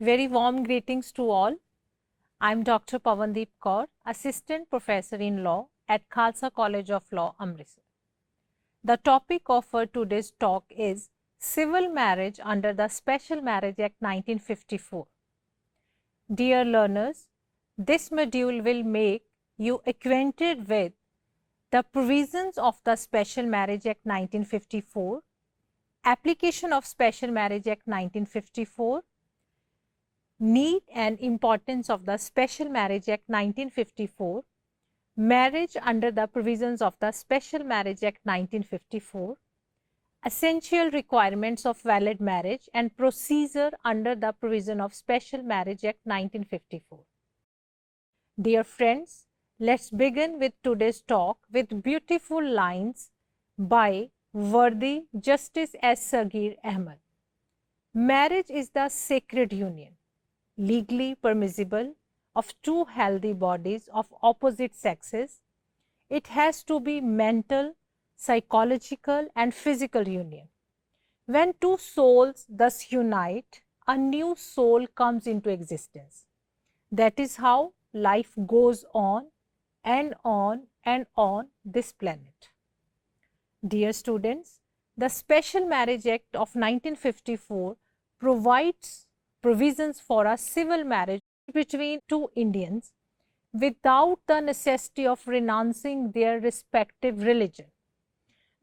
Very warm greetings to all. I'm Dr. Pawandeep Kaur, Assistant Professor in Law at Khalsa College of Law, Amritsar. The topic of our today's talk is Civil Marriage under the Special Marriage Act 1954. Dear learners, this module will make you acquainted with the provisions of the Special Marriage Act 1954, application of Special Marriage Act 1954, need and importance of the Special Marriage Act 1954, marriage under the provisions of the Special Marriage Act 1954, essential requirements of valid marriage and procedure under the provision of Special Marriage Act 1954. Dear friends, let's begin with today's talk with beautiful lines by worthy Justice S. Sagir Ahmed. Marriage is the sacred union, legally permissible, of two healthy bodies of opposite sexes. It has to be mental, psychological, and physical union. When two souls thus unite, a new soul comes into existence. That is how life goes on and on and on this planet. Dear students, the Special Marriage Act of 1954 provides provisions for a civil marriage between two Indians without the necessity of renouncing their respective religion.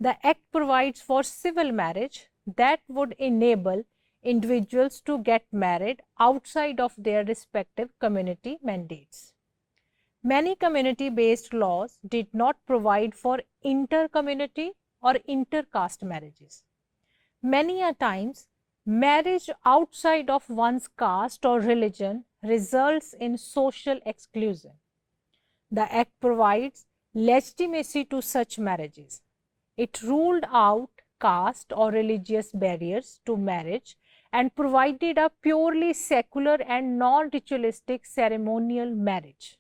The Act provides for civil marriage that would enable individuals to get married outside of their respective community mandates. Many community-based laws did not provide for inter-community or inter-caste marriages. Many a times, marriage outside of one's caste or religion results in social exclusion. The Act provides legitimacy to such marriages. It ruled out caste or religious barriers to marriage and provided a purely secular and non-ritualistic ceremonial marriage.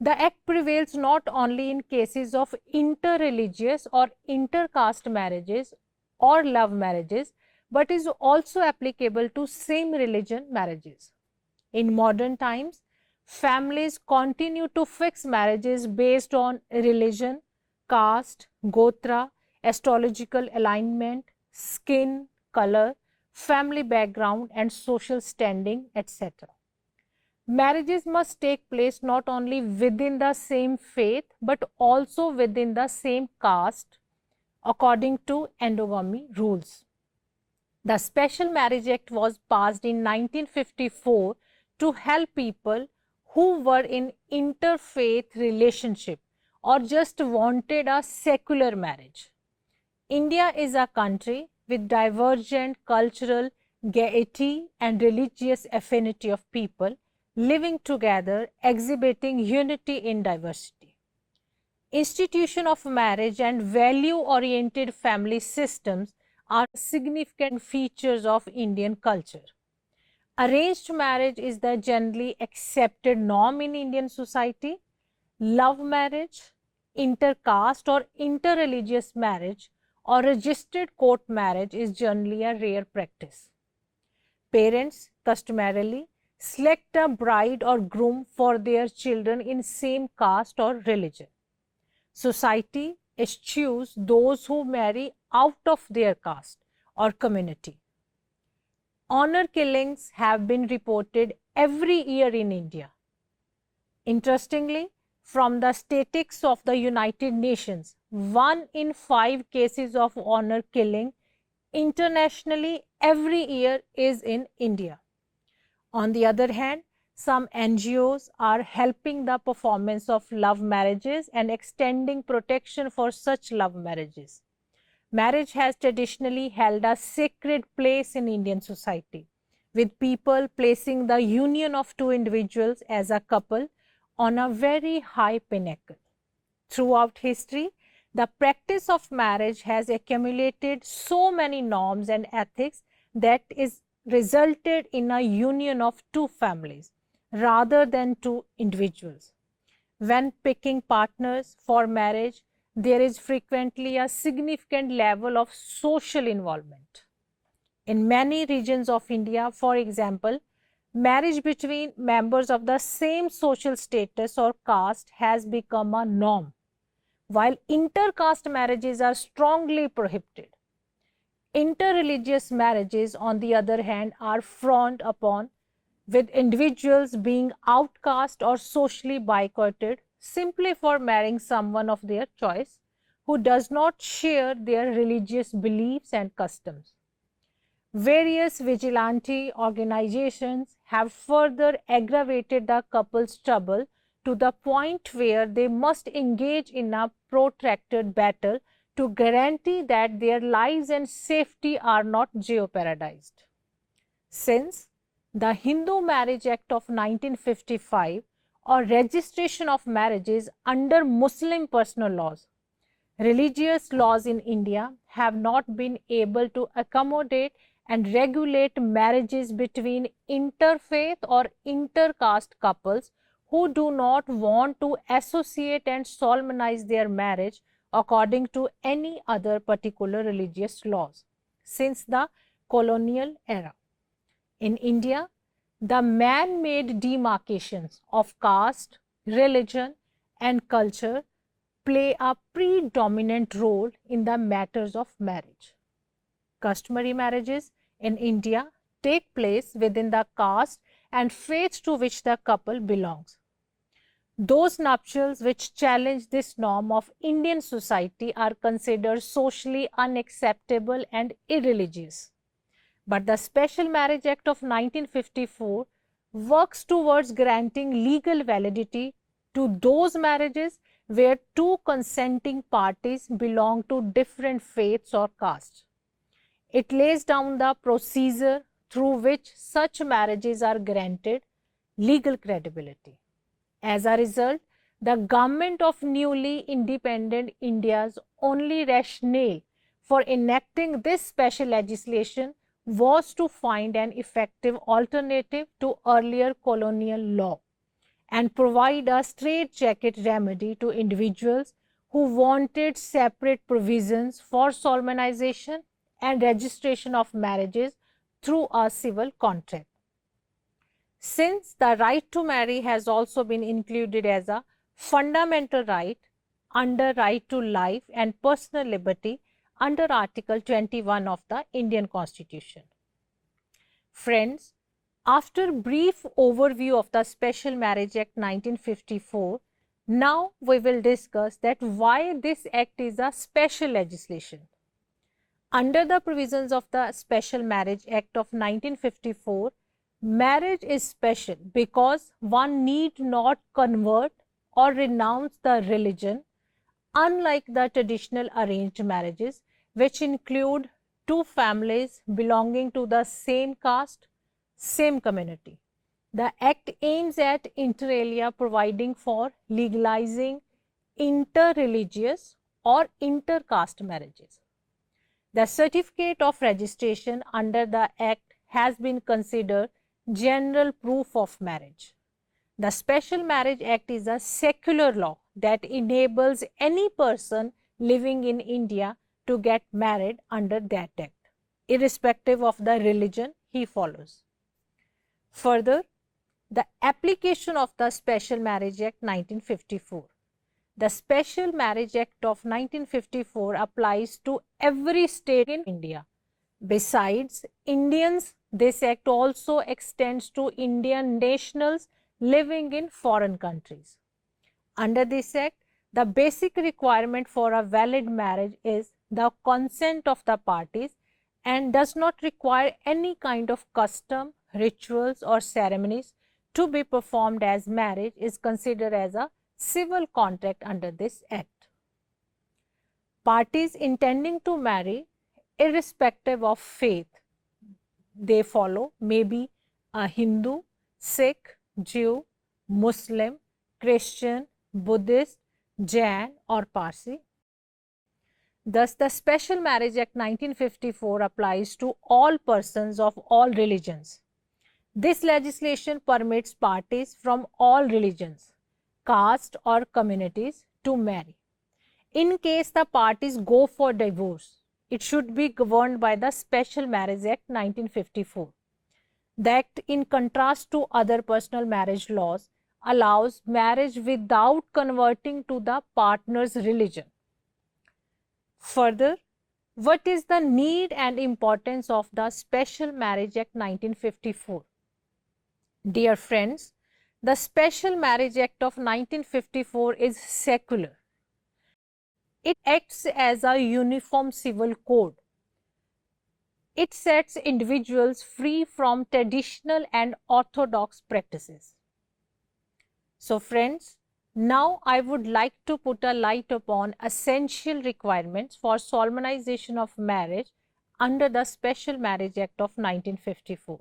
The Act prevails not only in cases of inter-religious or inter-caste marriages or love marriages, but is also applicable to same religion marriages. In modern times, families continue to fix marriages based on religion, caste, gotra, astrological alignment, skin color, family background, and social standing, etc. Marriages must take place not only within the same faith but also within the same caste according to endogamy rules. The Special Marriage Act was passed in 1954 to help people who were in interfaith relationship or just wanted a secular marriage. India is a country with divergent cultural gaiety and religious affinity of people living together, exhibiting unity in diversity. Institution of marriage and value-oriented family systems are significant features of Indian culture. Arranged marriage is the generally accepted norm in Indian society. Love marriage, intercaste or interreligious marriage, or registered court marriage is generally a rare practice. Parents customarily select a bride or groom for their children in same caste or religion. Society eschews those who marry out of their caste or community. Honor killings have been reported every year in India. Interestingly, from the statistics of the United Nations, 1 in 5 cases of honor killing internationally every year is in India. On the other hand, some NGOs are helping the performance of love marriages and extending protection for such love marriages. Marriage has traditionally held a sacred place in Indian society, with people placing the union of two individuals as a couple on a very high pinnacle. Throughout history, the practice of marriage has accumulated so many norms and ethics that is resulted in a union of two families rather than two individuals. When picking partners for marriage, there is frequently a significant level of social involvement. In many regions of India, for example, marriage between members of the same social status or caste has become a norm, while inter-caste marriages are strongly prohibited. Interreligious marriages, on the other hand, are frowned upon, with individuals being outcast or socially boycotted simply for marrying someone of their choice who does not share their religious beliefs and customs. Various vigilante organizations have further aggravated the couple's trouble to the point where they must engage in a protracted battle to guarantee that their lives and safety are not jeopardized. Since the Hindu Marriage Act of 1955 or registration of marriages under Muslim personal laws, religious laws in India have not been able to accommodate and regulate marriages between interfaith or intercaste couples who do not want to associate and solemnize their marriage according to any other particular religious laws since the colonial era. In India, the man-made demarcations of caste, religion, and culture play a predominant role in the matters of marriage. Customary marriages in India take place within the caste and faith to which the couple belongs. Those nuptials which challenge this norm of Indian society are considered socially unacceptable and irreligious. But the Special Marriage Act of 1954 works towards granting legal validity to those marriages where two consenting parties belong to different faiths or castes. It lays down the procedure through which such marriages are granted legal credibility. As a result, the government of newly independent India's only rationale for enacting this special legislation was to find an effective alternative to earlier colonial law and provide a straitjacket remedy to individuals who wanted separate provisions for solemnization and registration of marriages through a civil contract. Since the right to marry has also been included as a fundamental right under right to life and personal liberty under Article 21 of the Indian Constitution. Friends, after brief overview of the Special Marriage Act 1954, now we will discuss that why this act is a special legislation. Under the provisions of the Special Marriage Act of 1954, marriage is special because one need not convert or renounce the religion, unlike the traditional arranged marriages, which include two families belonging to the same caste, same community. The Act aims at inter alia providing for legalizing interreligious or intercaste marriages. The certificate of registration under the Act has been considered general proof of marriage. The Special Marriage Act is a secular law that enables any person living in India to get married under that act, irrespective of the religion he follows. Further, the application of the Special Marriage Act 1954. The Special Marriage Act of 1954 applies to every state in India. Besides Indians, this act also extends to Indian nationals living in foreign countries. Under this act, the basic requirement for a valid marriage is the consent of the parties and does not require any kind of custom, rituals or ceremonies to be performed, as marriage is considered as a civil contract under this act. Parties intending to marry, irrespective of faith they follow, may be a Hindu, Sikh, Jew, Muslim, Christian, Buddhist, Jain or Parsi. Thus, the Special Marriage Act 1954 applies to all persons of all religions. This legislation permits parties from all religions, caste or communities to marry. In case the parties go for divorce, it should be governed by the Special Marriage Act 1954. The act, in contrast to other personal marriage laws, allows marriage without converting to the partner's religion. Further, what is the need and importance of the Special Marriage Act 1954? Dear friends, the Special Marriage Act of 1954 is secular. It acts as a uniform civil code. It sets individuals free from traditional and orthodox practices. So friends, now I would like to put a light upon essential requirements for solemnization of marriage under the Special Marriage Act of 1954.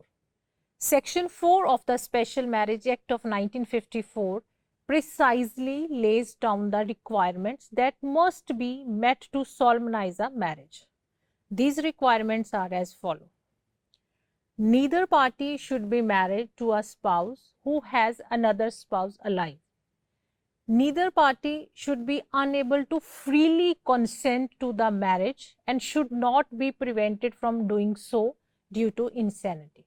Section 4 of the Special Marriage Act of 1954 precisely lays down the requirements that must be met to solemnize a marriage. These requirements are as follows. Neither party should be married to a spouse who has another spouse alive. Neither party should be unable to freely consent to the marriage and should not be prevented from doing so due to insanity.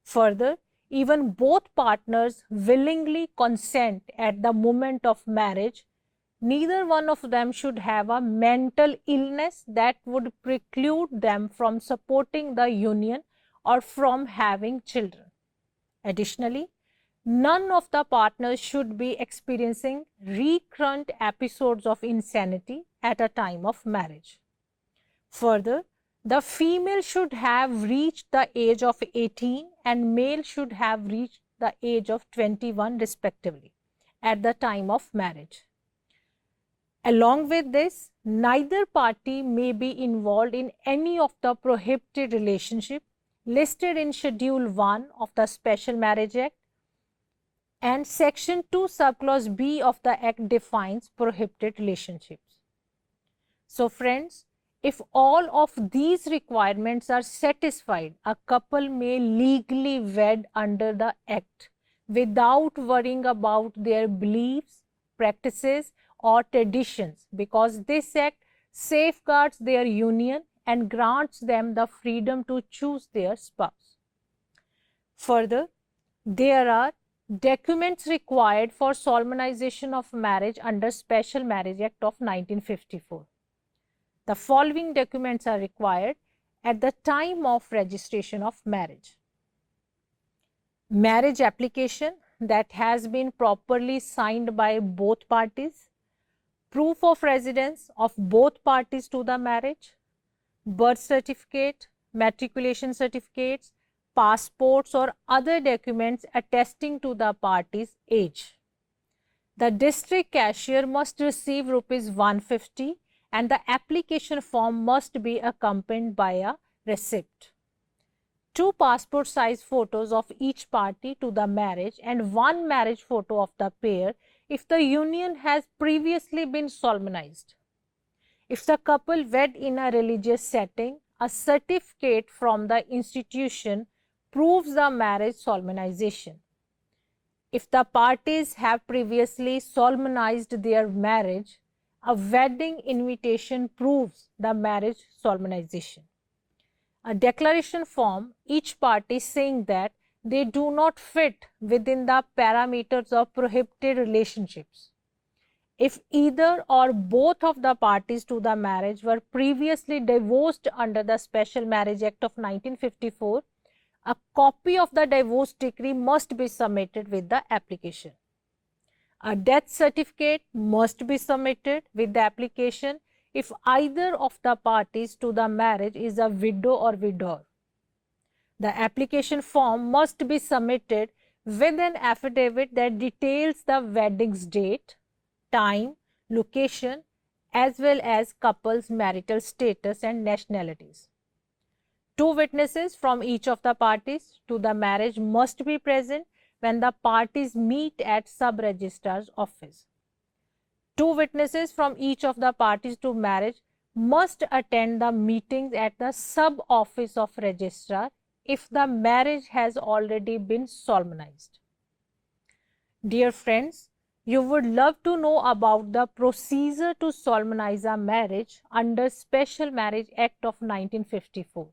Further, even both partners willingly consent at the moment of marriage. Neither one of them should have a mental illness that would preclude them from supporting the union or from having children. Additionally, none of the partners should be experiencing recurrent episodes of insanity at a time of marriage. Further, the female should have reached the age of 18 and male should have reached the age of 21 respectively at the time of marriage. Along with this, neither party may be involved in any of the prohibited relationship listed in Schedule 1 of the Special Marriage Act, and Section 2 Subclause B of the Act defines prohibited relationships. So friends, if all of these requirements are satisfied, a couple may legally wed under the Act without worrying about their beliefs, practices, or traditions, because this Act safeguards their union and grants them the freedom to choose their spouse. Further, there are documents required for solemnization of marriage under Special Marriage Act of 1954. The following documents are required at the time of registration of marriage. Marriage application that has been properly signed by both parties, proof of residence of both parties to the marriage, birth certificate, matriculation certificates, passports or other documents attesting to the parties' age. The district cashier must receive rupees 150 and the application form must be accompanied by a receipt. 2 passport size photos of each party to the marriage and 1 marriage photo of the pair if the union has previously been solemnized. If the couple wed in a religious setting, a certificate from the institution proves the marriage solemnization. If the parties have previously solemnized their marriage, a wedding invitation proves the marriage solemnization. A declaration form, each party saying that they do not fit within the parameters of prohibited relationships. If either or both of the parties to the marriage were previously divorced under the Special Marriage Act of 1954, a copy of the divorce decree must be submitted with the application. A death certificate must be submitted with the application if either of the parties to the marriage is a widow or widower. The application form must be submitted with an affidavit that details the wedding's date, time, location, as well as couple's marital status and nationalities. 2 witnesses from each of the parties to the marriage must be present when the parties meet at sub-registrar's office. 2 witnesses from each of the parties to marriage must attend the meetings at the sub-office of registrar if the marriage has already been solemnized. Dear friends, you would love to know about the procedure to solemnize a marriage under Special Marriage Act of 1954.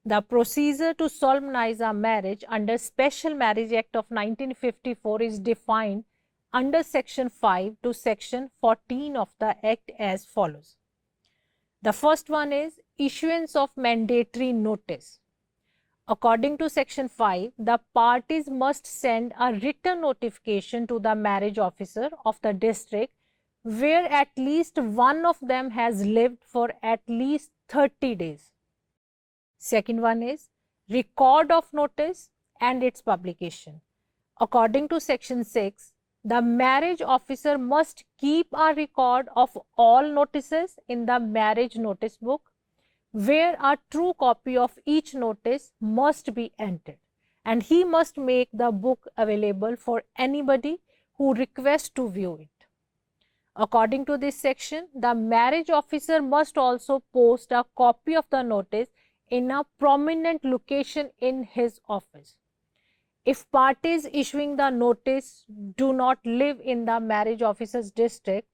The procedure to solemnize a marriage under Special Marriage Act of 1954 is defined under Section 5 to Section 14 of the Act as follows. The first one is issuance of mandatory notice. According to Section 5, the parties must send a written notification to the marriage officer of the district where at least one of them has lived for at least 30 days. Second one is record of notice and its publication. According to Section 6, the marriage officer must keep a record of all notices in the marriage notice book, where a true copy of each notice must be entered, and he must make the book available for anybody who requests to view it. According to this section, the marriage officer must also post a copy of the notice in a prominent location in his office. If parties issuing the notice do not live in the marriage officer's district,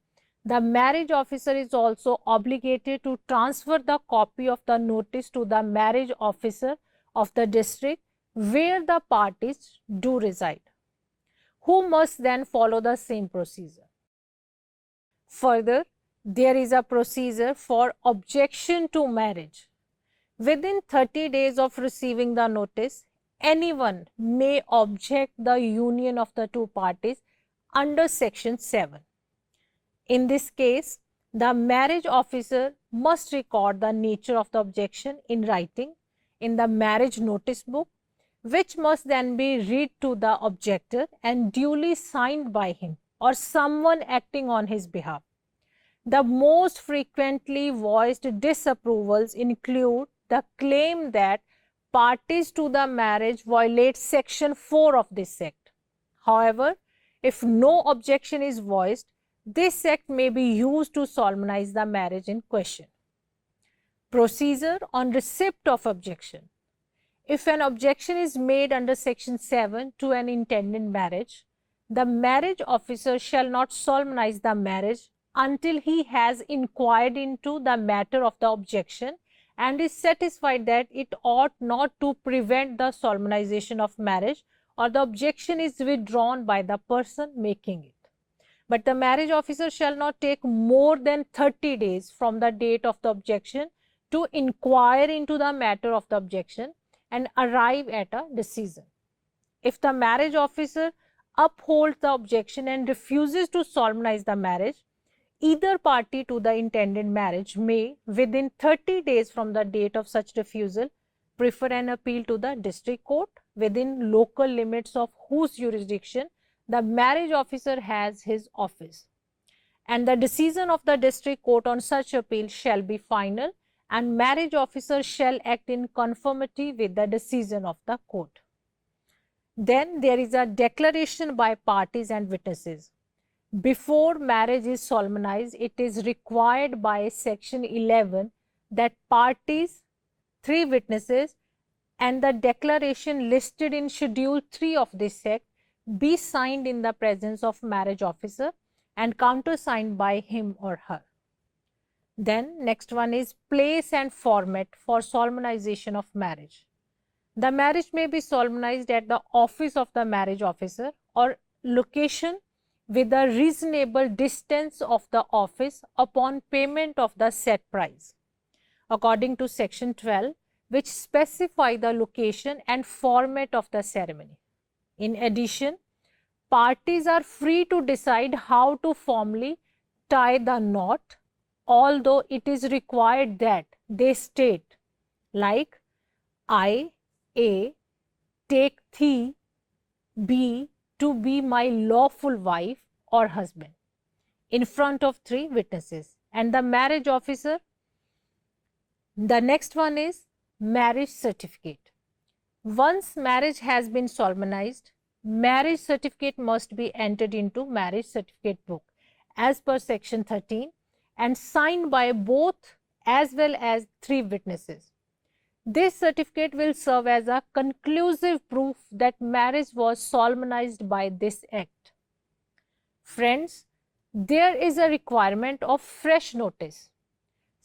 the marriage officer is also obligated to transfer the copy of the notice to the marriage officer of the district where the parties do reside, who must then follow the same procedure. Further, there is a procedure for objection to marriage. Within 30 days of receiving the notice, anyone may object the union of the two parties under Section 7. In this case, the marriage officer must record the nature of the objection in writing in the marriage notice book, which must then be read to the objector and duly signed by him or someone acting on his behalf. The most frequently voiced disapprovals include the claim that parties to the marriage violate Section 4 of this Act. However, if no objection is voiced, this Act may be used to solemnize the marriage in question. Procedure on receipt of objection. If an objection is made under Section 7 to an intended marriage, the marriage officer shall not solemnize the marriage until he has inquired into the matter of the objection and is satisfied that it ought not to prevent the solemnization of marriage, or the objection is withdrawn by the person making it. But the marriage officer shall not take more than 30 days from the date of the objection to inquire into the matter of the objection and arrive at a decision. If the marriage officer upholds the objection and refuses to solemnize the marriage, either party to the intended marriage may, within 30 days from the date of such refusal, prefer an appeal to the district court, within local limits of whose jurisdiction the marriage officer has his office. And the decision of the district court on such appeal shall be final, and marriage officer shall act in conformity with the decision of the court. Then there is a declaration by parties and witnesses. Before marriage is solemnized, it is required by Section 11 that parties, 3 witnesses, and the declaration listed in Schedule 3 of this Act be signed in the presence of marriage officer and countersigned by him or her. Then next one is place and format for solemnization of marriage. The marriage may be solemnized at the office of the marriage officer or location with a reasonable distance of the office upon payment of the set price, according to Section 12, which specify the location and format of the ceremony. In addition, parties are free to decide how to formally tie the knot, although it is required that they state, like, I, A, take thee, B, to be my lawful wife or husband, in front of 3 witnesses, and the marriage officer. The next one is marriage certificate. Once marriage has been solemnized, marriage certificate must be entered into marriage certificate book as per Section 13 and signed by both as well as 3 witnesses. This certificate will serve as a conclusive proof that marriage was solemnized by this Act. Friends, there is a requirement of fresh notice.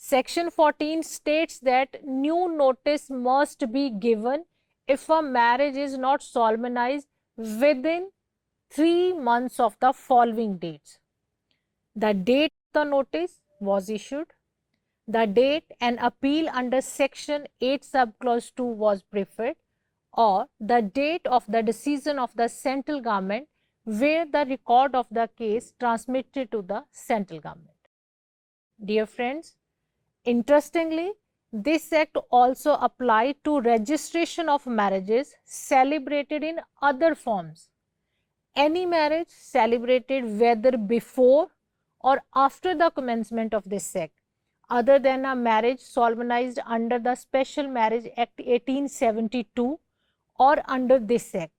Section 14 states that new notice must be given if a marriage is not solemnized within 3 months of the following dates. The date the notice was issued, the date an appeal under Section 8 subclause 2 was preferred, or the date of the decision of the central government where the record of the case transmitted to the central government. Dear friends, interestingly, this act also applied to registration of marriages celebrated in other forms. Any marriage celebrated whether before or after the commencement of this act, other than a marriage solemnized under the Special Marriage Act 1872 or under this act,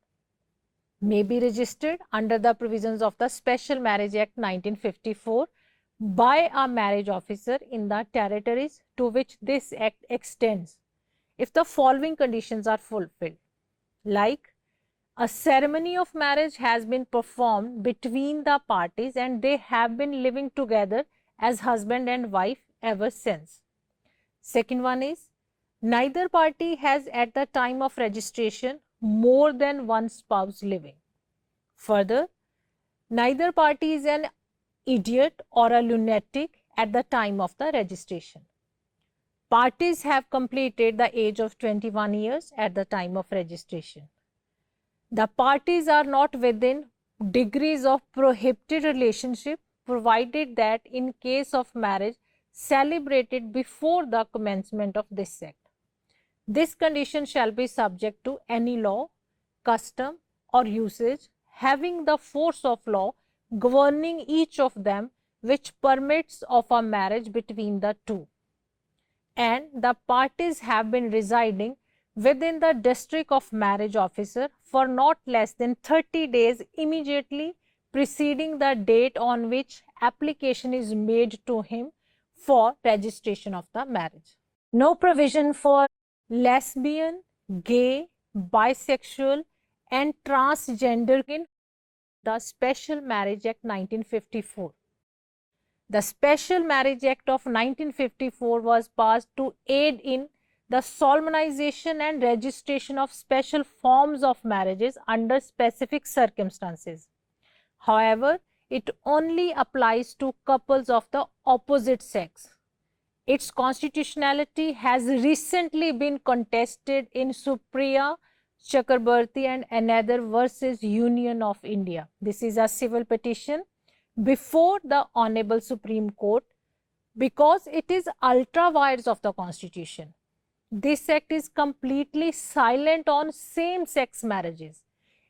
may be registered under the provisions of the Special Marriage Act 1954 by a marriage officer in the territories to which this act extends, if the following conditions are fulfilled, like a ceremony of marriage has been performed between the parties and they have been living together as husband and wife ever since. Second one is, neither party has at the time of registration more than one spouse living. Further, neither party is an idiot or a lunatic at the time of the registration. Parties have completed the age of 21 years at the time of registration. The parties are not within degrees of prohibited relationship, provided that in case of marriage celebrated before the commencement of this act, this condition shall be subject to any law, custom or usage having the force of law governing each of them, which permits of a marriage between the two, and the parties have been residing within the district of marriage officer for not less than 30 days immediately preceding the date on which application is made to him for registration of the marriage. No provision for lesbian, gay, bisexual and transgender in the Special Marriage Act 1954. The Special Marriage Act of 1954 was passed to aid in the solemnization and registration of special forms of marriages under specific circumstances. However, it only applies to couples of the opposite sex. Its constitutionality has recently been contested in Supriya Chakrabarti and another versus Union of India. This is a civil petition before the Honorable Supreme Court because it is ultra vires of the Constitution. This act is completely silent on same-sex marriages.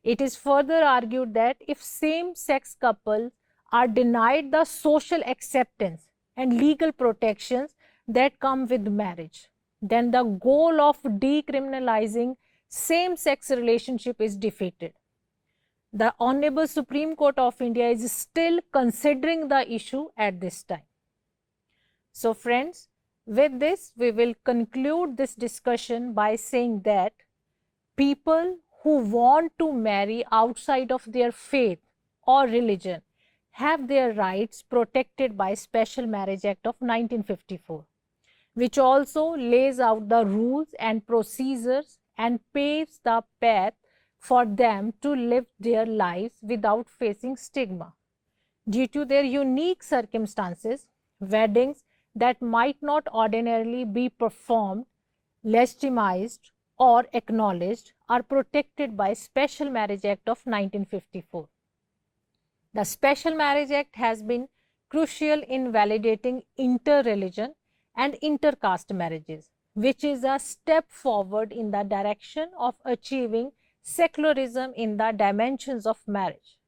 It is further argued that if same-sex couples are denied the social acceptance and legal protections that come with marriage, then the goal of decriminalizing same-sex relationship is defeated. The Honorable Supreme Court of India is still considering the issue at this time. So friends, with this we will conclude this discussion by saying that people who want to marry outside of their faith or religion have their rights protected by Special Marriage Act of 1954, which also lays out the rules and procedures and paves the path for them to live their lives without facing stigma. Due to their unique circumstances, weddings that might not ordinarily be performed, legitimized or acknowledged are protected by Special Marriage Act of 1954. The Special Marriage Act has been crucial in validating inter-religion and inter-caste marriages, which is a step forward in the direction of achieving secularism in the dimensions of marriage.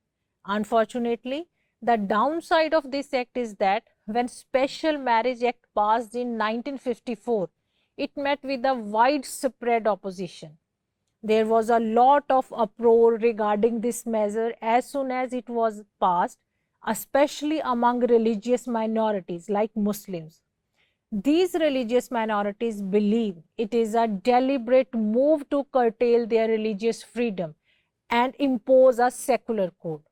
Unfortunately, the downside of this act is that when Special Marriage Act passed in 1954, it met with a widespread opposition. There was a lot of uproar regarding this measure as soon as it was passed, especially among religious minorities like Muslims. These religious minorities believe it is a deliberate move to curtail their religious freedom and impose a secular code.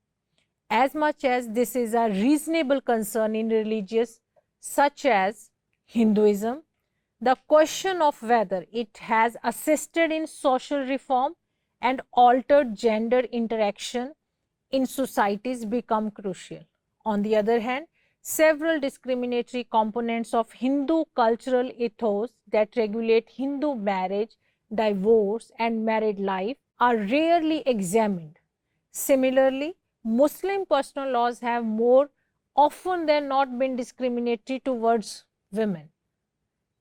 As much as this is a reasonable concern in religious such as Hinduism, the question of whether it has assisted in social reform and altered gender interaction in societies become crucial. On the other hand, several discriminatory components of Hindu cultural ethos that regulate Hindu marriage, divorce, and married life are rarely examined. Similarly, Muslim personal laws have more often than not been discriminatory towards women.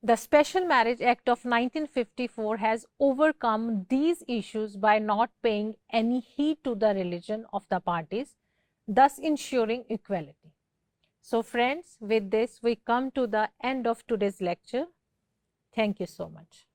The Special Marriage Act of 1954 has overcome these issues by not paying any heed to the religion of the parties, thus ensuring equality. So friends, with this we come to the end of today's lecture. Thank you so much.